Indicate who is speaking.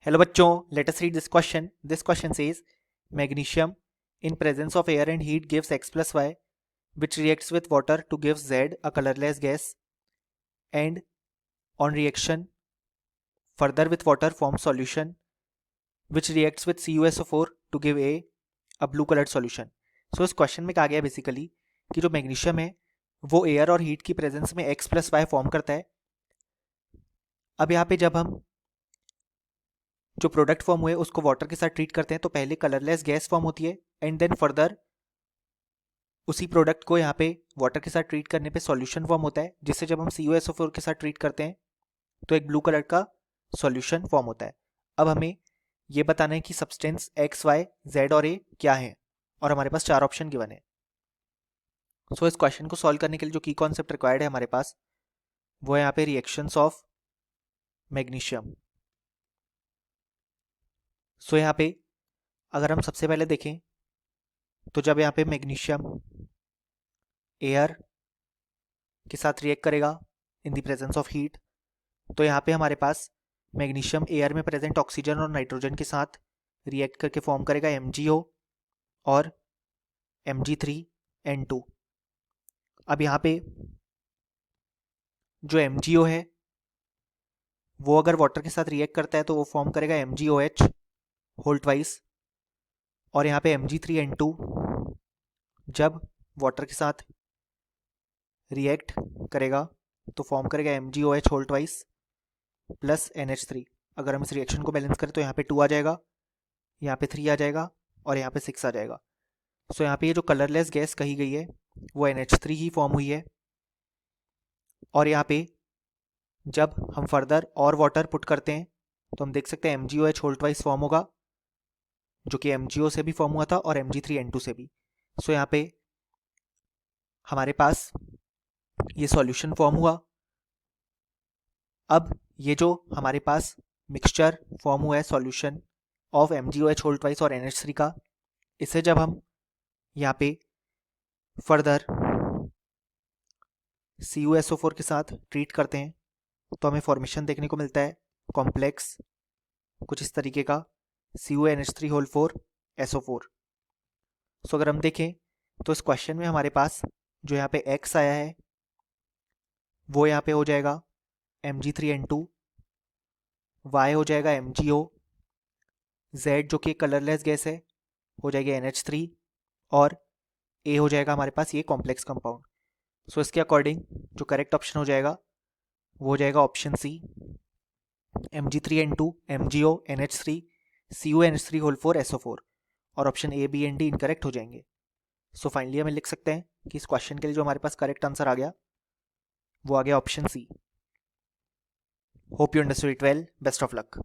Speaker 1: Hello bachcho, let us read this question. This question says magnesium in presence of air and heat gives X plus Y, which reacts with water to give Z, a colorless gas, and on reaction further with water forms solution which reacts with CuSO4 to give a blue colored solution. So इस question में कहा गया basically कि जो magnesium है वो air और heat की प्रेजेंस में X प्लस वाई फॉर्म करता है. अब यहाँ पे जब हम जो प्रोडक्ट फॉर्म हुए उसको वाटर के साथ ट्रीट करते हैं तो पहले कलरलेस गैस फॉर्म होती है एंड देन फर्दर उसी प्रोडक्ट को यहाँ पे वाटर के साथ ट्रीट करने पे सॉल्यूशन फॉर्म होता है, जिससे जब हम CuSO4 के साथ ट्रीट करते हैं तो एक ब्लू कलर का सॉल्यूशन फॉर्म होता है. अब हमें ये बताना है कि सब्सटेंस X, Y, Z और A क्या है और हमारे पास 4 ऑप्शन गिवन है. सो इस क्वेश्चन को सॉल्व करने के लिए जो की कॉन्सेप्ट रिक्वायर्ड है हमारे पास वो है यहाँ पे रिएक्शंस ऑफ मैग्नीशियम. सो यहाँ पे अगर हम सबसे पहले देखें तो जब यहाँ पे मैग्नीशियम एयर के साथ रिएक्ट करेगा in the presence of heat तो यहाँ पे हमारे पास मैग्नीशियम एयर में प्रेजेंट ऑक्सीजन और नाइट्रोजन के साथ रिएक्ट करके फॉर्म करेगा MgO और Mg3N2. अब यहाँ पे जो MgO है वो अगर वाटर के साथ रिएक्ट करता है तो वो फॉर्म करेगा MgOH होल ट्वाइस, और यहाँ पे Mg3N2 जब वाटर के साथ रिएक्ट करेगा तो फॉर्म करेगा MgOH whole twice plus NH3. अगर हम इस रिएक्शन को बैलेंस करें तो यहाँ पे 2 आ जाएगा, यहाँ पे 3 आ जाएगा और यहाँ पे 6 आ जाएगा. सो यहाँ पे ये जो कलरलेस गैस कही गई है वो NH3 ही फॉर्म हुई है. और यहाँ पे जब हम फर्दर और वाटर पुट करते हैं तो हम देख सकते हैं MgOH होल ट्वाइस फॉर्म होगा जो कि MgO से भी फॉर्म हुआ था और Mg3N2 से भी. सो यहाँ पे हमारे पास ये सॉल्यूशन फॉर्म हुआ. अब ये जो हमारे पास मिक्सचर फॉर्म हुआ है solution of MgOH whole twice और NH3 का, इसे जब हम यहाँ पे फर्दर CuSO4 के साथ ट्रीट करते हैं तो हमें फॉर्मेशन देखने को मिलता है कॉम्प्लेक्स कुछ इस तरीके का CuNH3 होल 4 SO4. सो अगर हम देखें तो इस क्वेश्चन में हमारे पास जो यहाँ पे X आया है वो यहाँ पे हो जाएगा Mg3N2, Y हो जाएगा MgO, Z जो कि कलरलेस गैस है हो जाएगी NH3 और A हो जाएगा हमारे पास ये कॉम्प्लेक्स कंपाउंड. सो इसके अकॉर्डिंग जो करेक्ट ऑप्शन हो जाएगा वो हो जाएगा option C, Mg3N2, MgO, NH3, CuNH3 whole 4 SO4, और option A, B and D incorrect हो जाएंगे. सो फाइनली हमें लिख सकते हैं कि इस क्वेश्चन के लिए जो हमारे पास करेक्ट आंसर आ गया वो आ गया option C. Hope you understood it well. Best of luck.